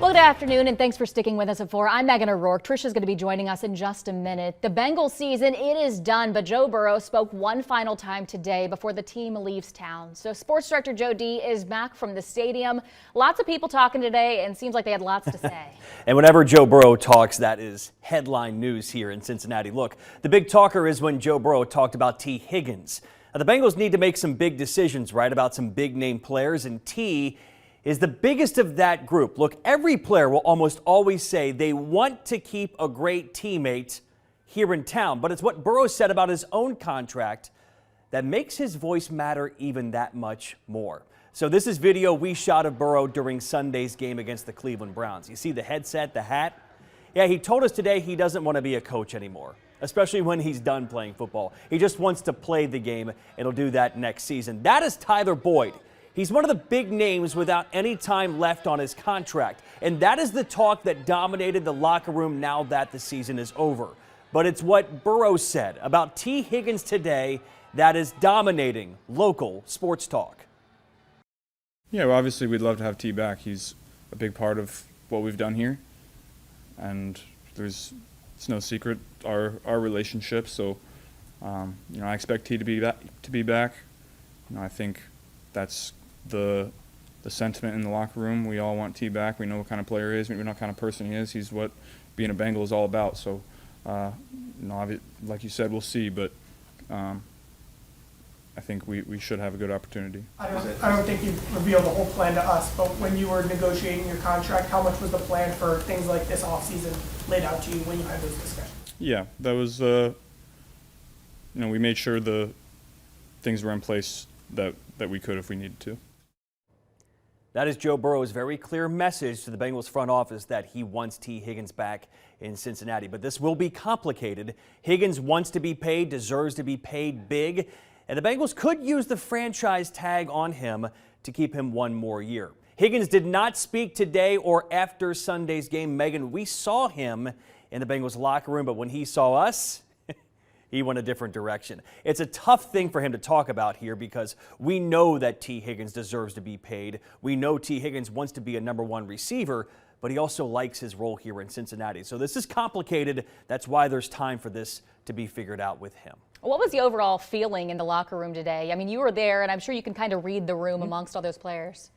Well, good afternoon, and thanks for sticking with us at 4. I'm Megan O'Rourke. Trisha's going to be joining us in just a minute. The Bengals season, it is done, but Joe Burrow spoke one final time today before the team leaves town. So sports director Joe D is back from the stadium. Lots of people talking today, and seems like they had lots to say. And whenever Joe Burrow talks, that is headline news here in Cincinnati. Look, the big talker is when Joe Burrow talked about Tee Higgins. Now, the Bengals need to make some big decisions, right, about some big name players, and Tee is the biggest of that group. Look, every player will almost always say they want to keep a great teammate here in town, but it's what Burrow said about his own contract that makes his voice matter even that much more. So this is video we shot of Burrow during Sunday's game against the Cleveland Browns. You see the headset, the hat? Yeah, he told us today he doesn't want to be a coach anymore, especially when he's done playing football. He just wants to play the game, and he'll do that next season. That is Tyler Boyd. He's one of the big names without any time left on his contract. And that is the talk that dominated the locker room now that the season is over. But it's what Burrow said about Tee Higgins today that is dominating local sports talk. Yeah, well, obviously we'd love to have Tee back. He's a big part of what we've done here. And it's no secret our relationship. So, I expect Tee to be back. I think that's the sentiment in the locker room. We all want Tee back. We know what kind of player he is. We know what kind of person he is. He's what being a Bengal is all about. So, like you said, we'll see. But I think we should have a good opportunity. I don't think you've revealed the whole plan to us, but when you were negotiating your contract, how much was the plan for things like this offseason laid out to you when you had those discussions? Yeah, that was, we made sure the things were in place that we could if we needed to. That is Joe Burrow's very clear message to the Bengals front office that he wants Tee Higgins back in Cincinnati. But this will be complicated. Higgins wants to be paid, deserves to be paid big, and the Bengals could use the franchise tag on him to keep him one more year. Higgins did not speak today or after Sunday's game. Megan, we saw him in the Bengals locker room, but when he saw us, he went a different direction. It's a tough thing for him to talk about here because we know that Tee Higgins deserves to be paid. We know Tee Higgins wants to be a #1 receiver, but he also likes his role here in Cincinnati. So this is complicated. That's why there's time for this to be figured out with him. What was the overall feeling in the locker room today? I mean, you were there, and I'm sure you can kind of read the room amongst all those players.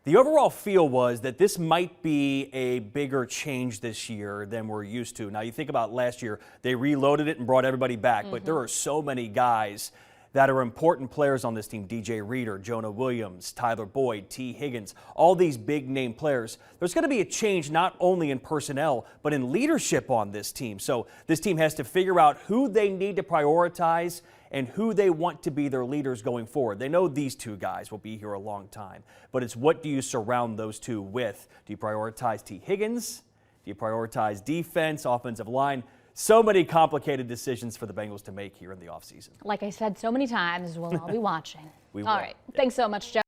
The overall feel was that this might be a bigger change this year than we're used to. Now, you think about last year, they reloaded it and brought everybody back, but there are so many guys that are important players on this team. DJ Reader, Jonah Williams, Tyler Boyd, Tee Higgins, all these big name players. There's going to be a change not only in personnel, but in leadership on this team. So this team has to figure out who they need to prioritize and who they want to be their leaders going forward. They know these two guys will be here a long time, but it's what do you surround those two with? Do you prioritize Tee Higgins? Do you prioritize defense, offensive line? So many complicated decisions for the Bengals to make here in the offseason. Like I said so many times, we'll all be watching. We all will. right. Thanks so much, Joe.